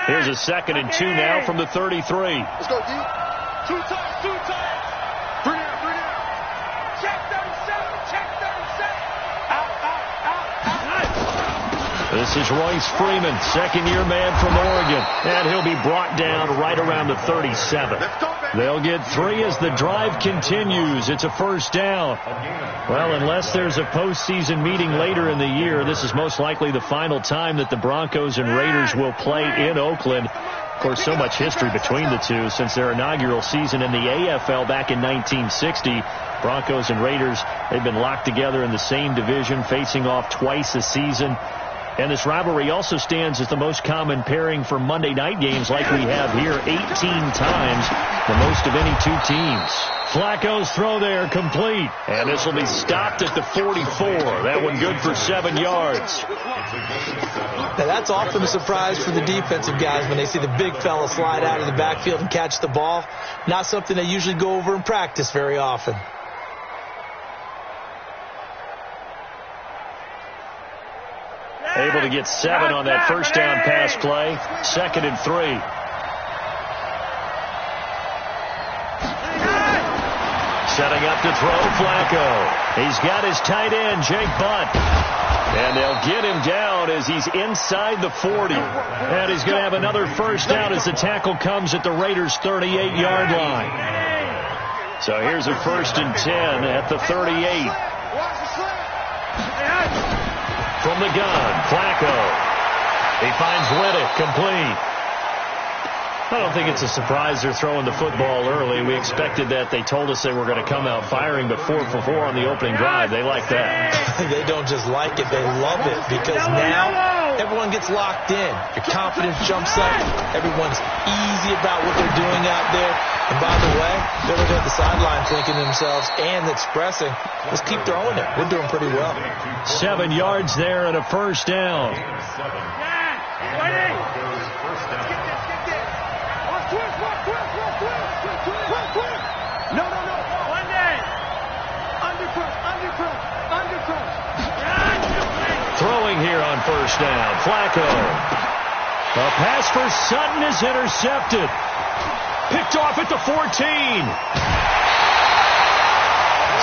Here's a 2nd and 2 now from the 33. Let's go, D. 2 times, 2 times. 3 down, 3 down. Check 37, check 37. Out. This is Royce Freeman, second-year man from Oregon. And he'll be brought down right around the 37. They'll get 3 as the drive continues. It's a first down. Well, unless there's a postseason meeting later in the year, this is most likely the final time that the Broncos and Raiders will play in Oakland. Of course, so much history between the two since their inaugural season in the AFL back in 1960. Broncos and Raiders, they've been locked together in the same division, facing off twice a season. And this rivalry also stands as the most common pairing for Monday night games like we have here, 18 times, the most of any two teams. Flacco's throw there complete. And this will be stopped at the 44. That one good for 7 yards. Now that's often a surprise for the defensive guys when they see the big fella slide out of the backfield and catch the ball. Not something they usually go over in practice very often. Able to get 7 on that first down pass play. 2nd and 3. Setting up to throw, Flacco. He's got his tight end, Jake Butt. And they'll get him down as he's inside the 40. And he's going to have another first down as the tackle comes at the Raiders' 38-yard line. So here's a 1st and 10 at the 38. From the gun, Flacco. He finds Whittick, complete. I don't think it's a surprise they're throwing the football early. We expected that. They told us they were going to come out firing, but 4 for 4 on the opening drive. They like that. They don't just like it, they love it, because now everyone gets locked in. Your confidence jumps up. Everyone's easy about what they're doing out there. And by the way, they're looking at the sideline thinking to themselves and expressing, let's keep throwing it. We're doing pretty well. 7 yards there and a first down. No. One day. Undercross. Throwing here on first down. Flacco. A pass for Sutton is intercepted. Picked off at the 14.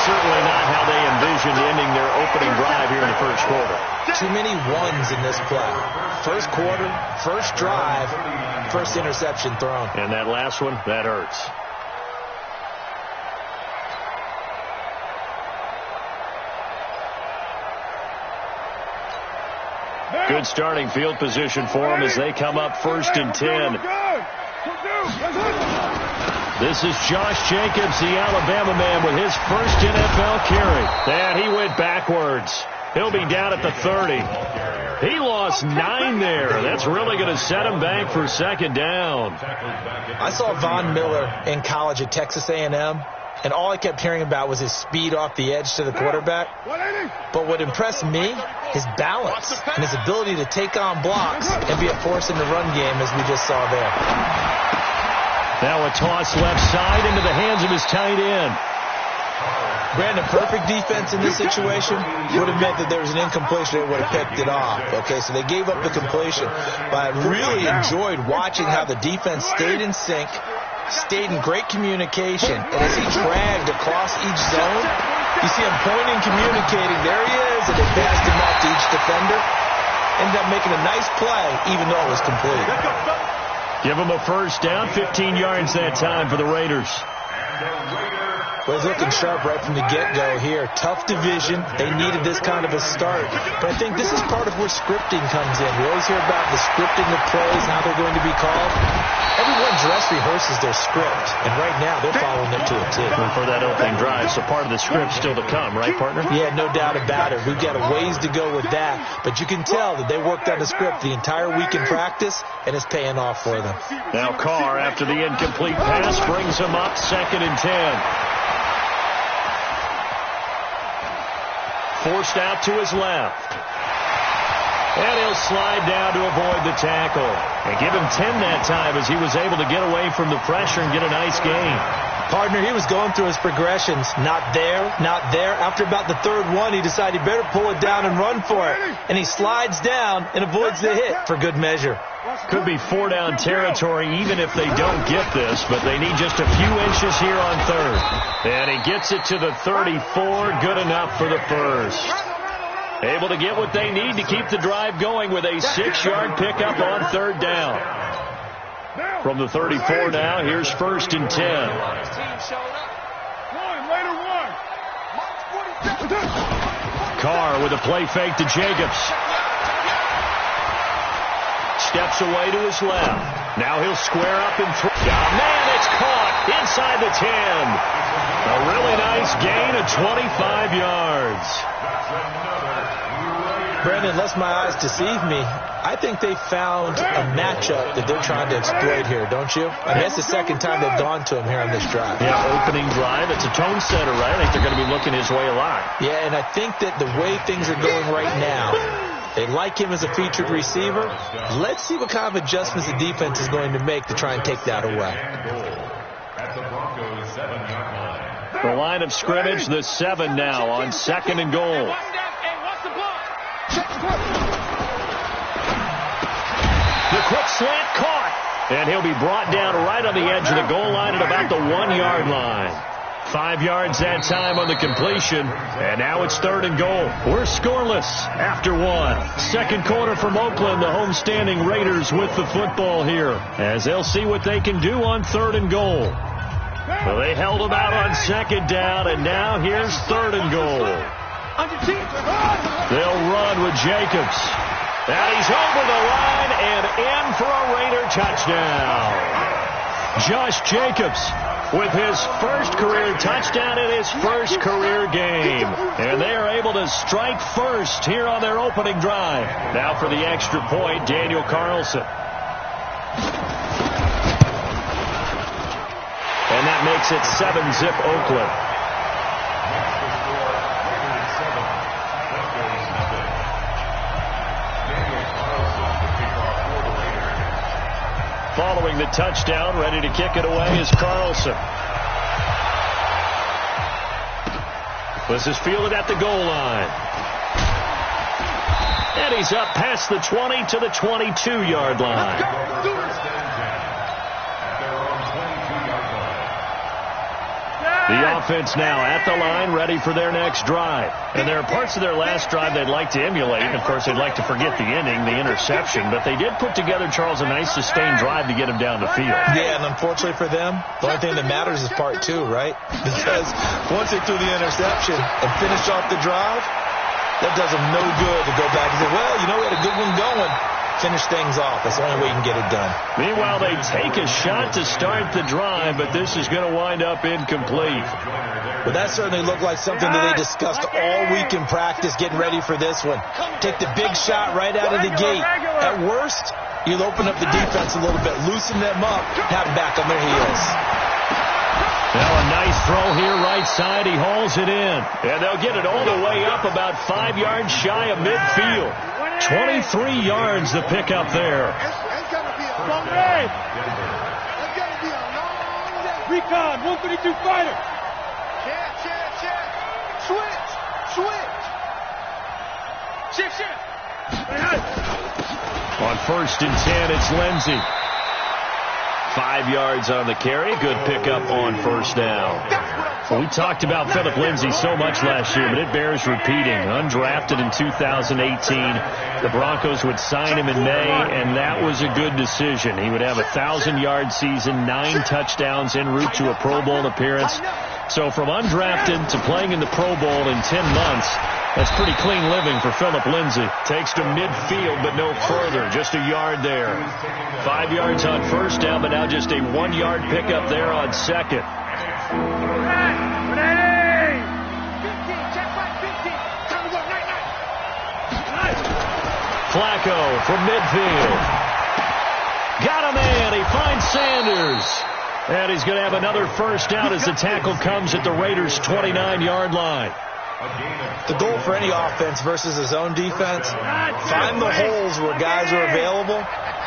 Certainly not how they envisioned ending their opening drive here in the first quarter. Too many ones in this play. First quarter, first drive, first interception thrown. And that last one, that hurts. Good starting field position for them as they come up 1st and 10. This is Josh Jacobs, the Alabama man, with his first NFL carry. And he went backwards. He'll be down at the 30. He lost 9 there. That's really going to set him back for 2nd down. I saw Von Miller in college at Texas A&M. And all I kept hearing about was his speed off the edge to the quarterback. But what impressed me, his balance and his ability to take on blocks and be a force in the run game, as we just saw there. Now a toss left side into the hands of his tight end. Brandon, perfect defense in this situation would have meant that there was an incompletion. They would have picked it off. Okay, so they gave up the completion. But I really enjoyed watching how the defense stayed in sync, stayed in great communication, and as he dragged across each zone, you see him pointing, communicating. There he is, and they passed him off to each defender. Ended up making a nice play, even though it was complete. Give him a first down, 15 yards that time for the Raiders. Well, he's looking sharp right from the get-go here. Tough division. They needed this kind of a start. But I think this is part of where scripting comes in. We always hear about the scripting of plays, how they're going to be called. Everyone dress rehearses their script, and right now they're following it to a T. For that opening drive, so part of the script still to come, right, partner? Yeah, no doubt about it. We've got a ways to go with that, but you can tell that they worked on the script the entire week in practice, and it's paying off for them. Now Carr, after the incomplete pass, brings him up 2nd and 10. Forced out to his left. And he'll slide down to avoid the tackle. And give him 10 that time as he was able to get away from the pressure and get a nice gain. Partner, he was going through his progressions. Not there, not there. After about the third one, he decided he better pull it down and run for it. And he slides down and avoids the hit for good measure. Could be 4-down territory even if they don't get this, but they need just a few inches here on third. And he gets it to the 34. Good enough for the first. Able to get what they need to keep the drive going with a 6-yard pickup on third down. From the 34 now, here's 1st and 10. Carr with a play fake to Jacobs. Steps away to his left. Now he'll square up and throw. Oh, man, it's caught inside the 10. A really nice gain of 25 yards. Brandon, unless my eyes deceive me, I think they found a matchup that they're trying to exploit here, don't you? I mean, that's the second time they've gone to him here on this drive. Yeah, opening drive. It's a tone setter, right? I think they're going to be looking his way a lot. Yeah, and I think that the way things are going right now, they like him as a featured receiver. Let's see what kind of adjustments the defense is going to make to try and take that away. The line of scrimmage, the 7 now on 2nd and goal. The quick slant caught, and he'll be brought down right on the edge of the goal line at about the 1-yard line. 5 yards that time on the completion, and now it's 3rd and goal. We're scoreless after 1. Second quarter from Oakland, the homestanding Raiders with the football here, as they'll see what they can do on 3rd and goal. Well, they held them out on 2nd down, and now here's 3rd and goal. They'll run with Jacobs. And he's over the line and in for a Raider touchdown. Josh Jacobs with his first career touchdown in his first career game. And they are able to strike first here on their opening drive. Now for the extra point, Daniel Carlson. And that makes it 7-zip Oakland. Following the touchdown, ready to kick it away is Carlson. This is fielded at the goal line. And he's up past the 20 to the 22-yard line. The offense now at the line, ready for their next drive. And there are parts of their last drive they'd like to emulate. And, of course, they'd like to forget the inning, the interception. But they did put together, Charles, a nice sustained drive to get him down the field. Yeah, and unfortunately for them, the only thing that matters is part 2, right? Because once they threw the interception and finished off the drive, that does them no good to go back and say, well, you know, we had a good one going. Finish things off. That's the only way you can get it done. Meanwhile, they take a shot to start the drive, but this is going to wind up incomplete. Well, that certainly looked like something that they discussed all week in practice, getting ready for this one. Take the big shot right out of the gate. At worst, you'll open up the defense a little bit, loosen them up, have them back on their heels. Now a nice throw here, right side. He hauls it in. And they'll get it all the way up about 5 yards shy of midfield. 23 yards the pickup there. Recon, 132 fighter. Check. Switch. Shift. On 1st and 10, it's Lindsey. 5 yards on the carry. Good pickup on 1st down. Well, we talked about Philip Lindsay so much last year, but it bears repeating. Undrafted in 2018. The Broncos would sign him in May, and that was a good decision. He would have a 1,000-yard season, 9 touchdowns en route to a Pro Bowl appearance. So from undrafted to playing in the Pro Bowl in 10 months, that's pretty clean living for Philip Lindsay. Takes to midfield, but no further. Just a yard there. 5 yards on 1st down, but now just a 1-yard pickup there on 2nd. Flacco from midfield. Got a man. He finds Sanders. And he's going to have another 1st down as the tackle comes at the Raiders' 29-yard line. The goal for any offense versus his own defense, find the holes where guys are available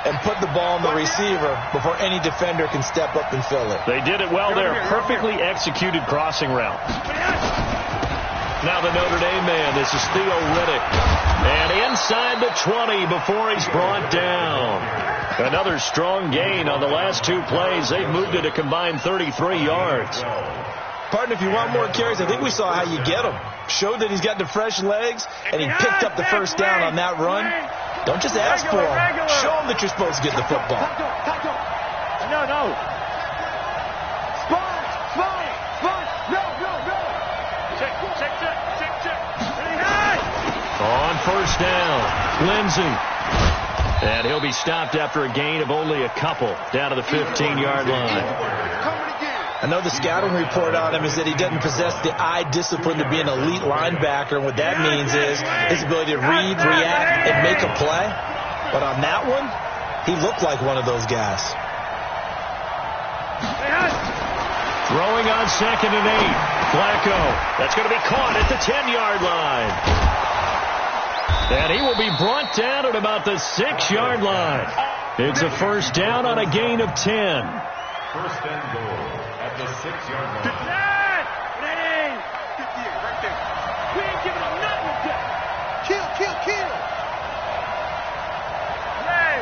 and put the ball on the receiver before any defender can step up and fill it. They did it well there. Perfectly executed crossing route. Now the Notre Dame man. This is Theo Riddick. And inside the 20 before he's brought down. Another strong gain on the last two plays. They've moved it a combined 33 yards. Partner, if you want more carries, I think we saw how you get them. Showed that he's got the fresh legs, and he picked up the first down on that run. Don't just ask for him. Show him that you're supposed to get the football. No. On first down, Lindsey. And he'll be stopped after a gain of only a couple down to the 15-yard line. I know the scouting report on him is that he doesn't possess the eye discipline to be an elite linebacker. And what that means is his ability to read, react, and make a play. But on that one, he looked like one of those guys. Throwing on 2nd and 8. Flacco. That's going to be caught at the 10-yard line. And he will be brought down at about the 6-yard line. It's a first down on a gain of 10. First and goal at the 6-yard line. Ready? 58, right there. We ain't giving up nothing with that. Kill. Hey.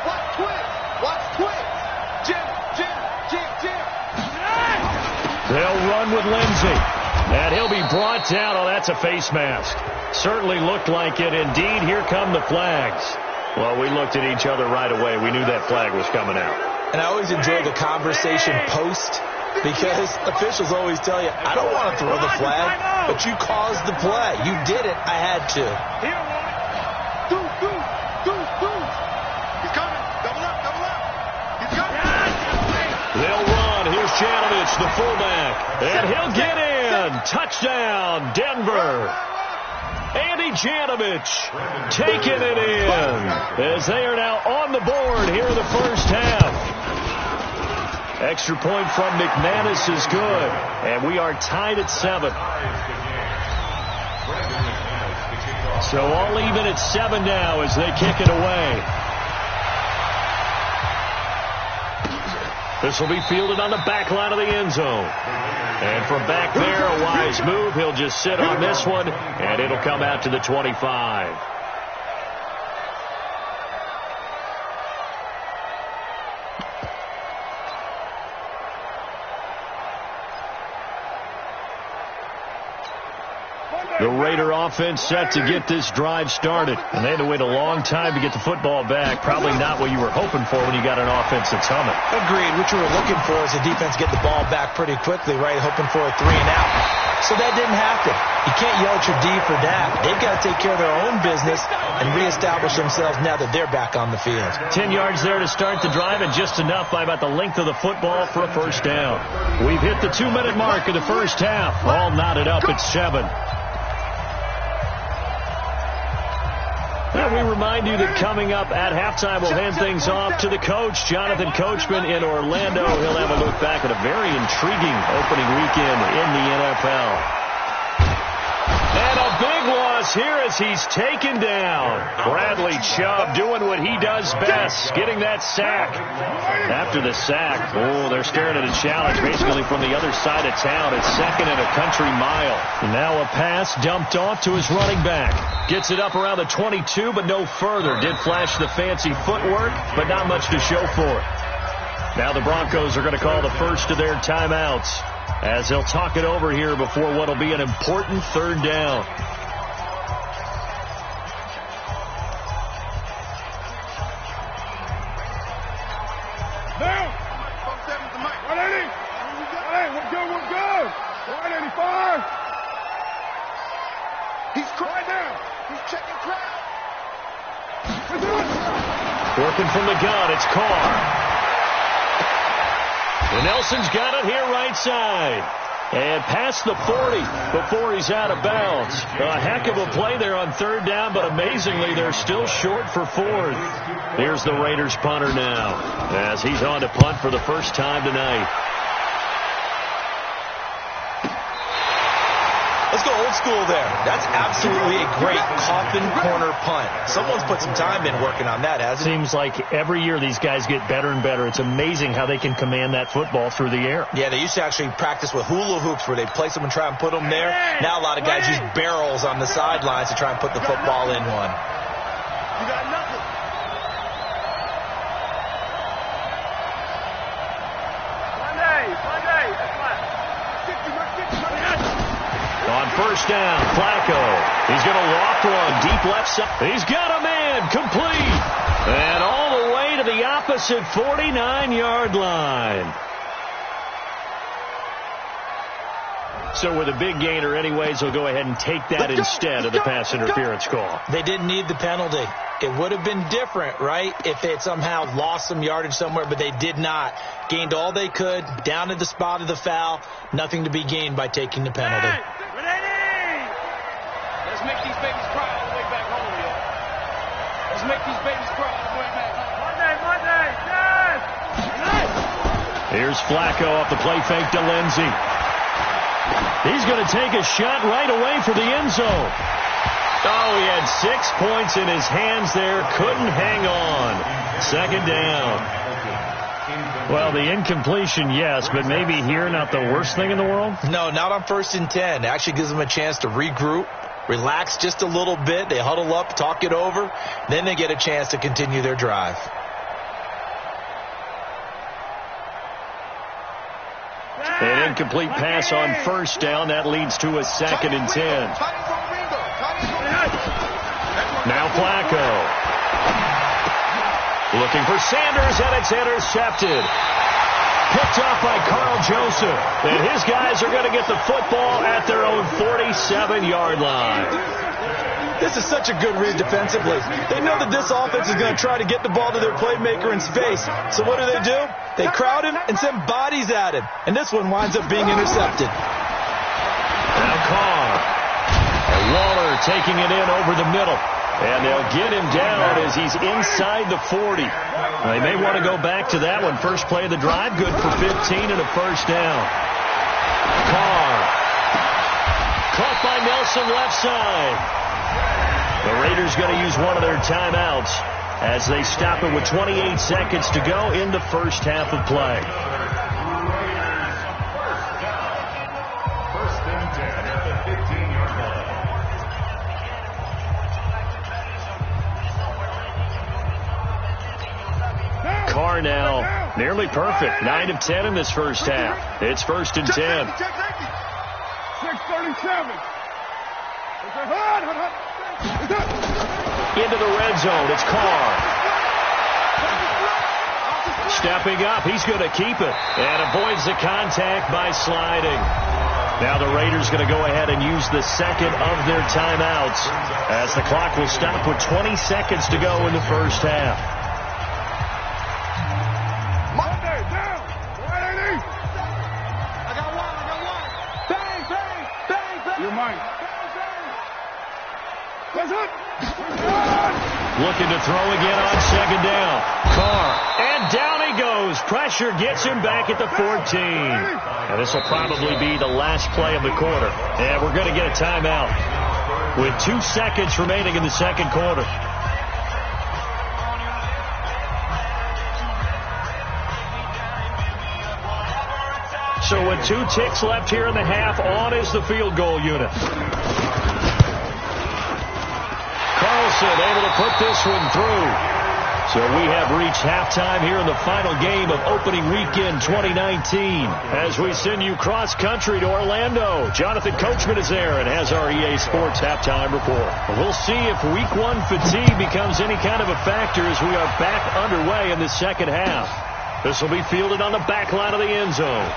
Watch twist. Jim. They'll run with Lindsey. And he'll be brought down. Oh, that's a face mask. Certainly looked like it. Indeed, here come the flags. Well, we looked at each other right away. We knew that flag was coming out. And I always enjoy the conversation post because officials always tell you, I don't want to throw the flag, but you caused the play. You did it. I had to. Do. He's coming. Double up. He's coming. They'll run. Here's Janovich, the fullback. And he'll get in. Touchdown, Denver. Andy Janovich taking it in as they are now on the board here in the first half. Extra point from McManus is good, and we are tied at 7. So all even at 7 now as they kick it away. This will be fielded on the back line of the end zone. And from back there, a wise move. He'll just sit on this one, and it'll come out to the 25. The Raider offense set to get this drive started. And they had to wait a long time to get the football back. Probably not what you were hoping for when you got an offense that's humming. Agreed. What you were looking for is the defense get the ball back pretty quickly, right? Hoping for a 3-and-out. So that didn't happen. You can't yell at your D for that. They've got to take care of their own business and reestablish themselves now that they're back on the field. 10 yards there to start the drive, and just enough by about the length of the football for a first down. We've hit the 2-minute mark of the first half. All knotted up at 7. Now we remind you that coming up at halftime, we'll hand things off to the coach, Jonathan Coachman in Orlando. He'll have a look back at a very intriguing opening weekend in the NFL. And a big loss here as he's taken down. Bradley Chubb doing what he does best, getting that sack. After the sack, they're staring at a challenge basically from the other side of town. It's 2nd and a country mile. Now a pass dumped off to his running back. Gets it up around the 22, but no further. Did flash the fancy footwork, but not much to show for it. Now the Broncos are going to call the first of their timeouts as they'll talk it over here before what will be an important third down. Now! 180! Hey, we're good! 185! He's right now! He's checking crowd! Working from the gun, it's Carr. And Nelson's got it here right side. And past the 40 before he's out of bounds. A heck of a play there on third down, but amazingly, they're still short for 4th. Here's the Raiders punter now as he's on to punt for the first time tonight. Let's go old school there. That's absolutely a great coffin corner punt. Someone's put some time in working on that, hasn't it? Seems like every year these guys get better and better. It's amazing how they can command that football through the air. Yeah, they used to actually practice with hula hoops where they place them and try and put them there. Now a lot of guys use barrels on the sidelines to try and put the football in one. You got nothing. On first down, Flacco. He's going to walk one deep left side. He's got a man, complete. And all the way to the opposite 49-yard line. So with a big gainer anyways, they'll go ahead and take that instead of the pass interference call. They didn't need the penalty. It would have been different, right, if they had somehow lost some yardage somewhere, but they did not. Gained all they could, down at the spot of the foul. Nothing to be gained by taking the penalty. Let's make these babies cry all the way back home, yo. Let's make these babies cry all the way back home. Monday, yes! Here's Flacco off the play fake to Lindsey. He's going to take a shot right away for the end zone. Oh, he had 6 points in his hands there. Couldn't hang on. Second down. Well, the incompletion, yes, but maybe here not the worst thing in the world? No, not on 1st and 10. It actually gives them a chance to regroup, relax just a little bit. They huddle up, talk it over. Then they get a chance to continue their drive. An incomplete pass on first down. That leads to a 2nd and 10. Now Flacco. Looking for Sanders, and it's intercepted. Picked off by Carl Joseph. And his guys are going to get the football at their own 47-yard line. This is such a good read defensively. They know that this offense is going to try to get the ball to their playmaker in space. So what do? They crowd him and send bodies at him. And this one winds up being intercepted. Now Carr. And Waller taking it in over the middle. And they'll get him down as he's inside the 40. They may want to go back to that one. First play of the drive, good for 15 and a first down. Carr. Caught by Nelson left side. The Raiders going to use one of their timeouts as they stop it with 28 seconds to go in the first half of play. First and 10 at the 15-yard line. Carr now nearly perfect. 9 of 10 in this first half. It's 1st and 10. 6:37. Into the red zone. It's Carr. Stepping up. He's going to keep it. And avoids the contact by sliding. Now the Raiders going to go ahead and use the second of their timeouts as the clock will stop with 20 seconds to go in the first half. Monday, down. I got one. Bang, bang, bang, bang. You're mine. What's up? Looking to throw again on second down. Carr. And down he goes. Pressure gets him back at the 14. And this will probably be the last play of the quarter. And we're going to get a timeout with 2 seconds remaining in the second quarter. So with 2 ticks left here in the half, on is the field goal unit. Carlson able to put this one through. So we have reached halftime here in the final game of opening weekend 2019. As we send you cross-country to Orlando, Jonathan Coachman is there and has our EA Sports halftime report. We'll see if week 1 fatigue becomes any kind of a factor as we are back underway in the second half. This will be fielded on the back line of the end zone.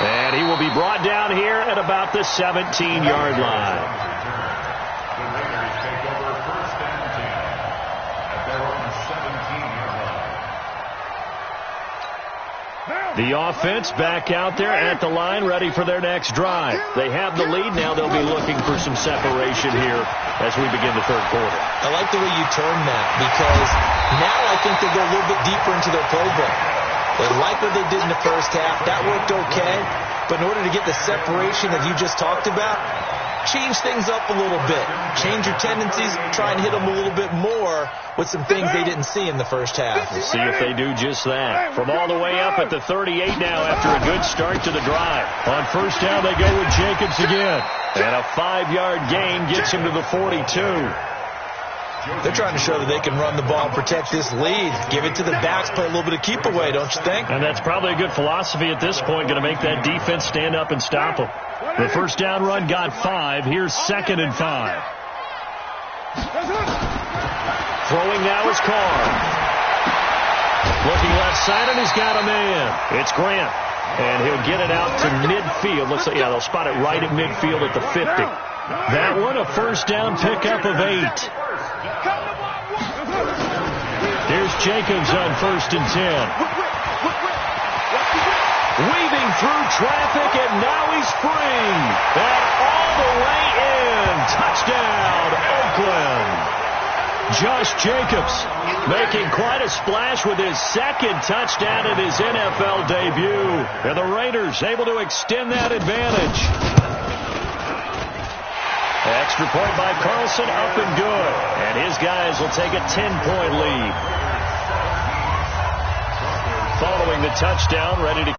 And he will be brought down here at about the 17-yard line. The offense back out there at the line, ready for their next drive. They have the lead. Now they'll be looking for some separation here as we begin the third quarter. I like the way you term that because now I think they go a little bit deeper into their playbook. They like what they did in the first half. That worked okay. but in order to get the separation that you just talked about, change things up a little bit. Change your tendencies, try and hit them a little bit more with some things they didn't see in the first half. We'll see if they do just that. From all the way up at the 38 now after a good start to the drive. On first down, they go with Jacobs again. And a 5-yard gain gets him to the 42. They're trying to show that they can run the ball and protect this lead. Give it to the backs, play a little bit of keep away, don't you think? And that's probably a good philosophy at this point, going to make that defense stand up and stop them. The first down run got 5. Here's 2nd and 5. Throwing now is Carr. Looking left side, and he's got a man. It's Grant. And he'll get it out to midfield. Looks like, yeah, they'll spot it right at midfield at the 50. That one, a first down pickup of 8. Here's Jacobs on 1st and 10. Weaving through traffic, and now he's free. And all the way in. Touchdown, Oakland. Josh Jacobs making quite a splash with his 2nd touchdown in his NFL debut. And the Raiders able to extend that advantage. Extra point by Carlson, up and good. And his guys will take a 10-point lead. Following the touchdown, ready to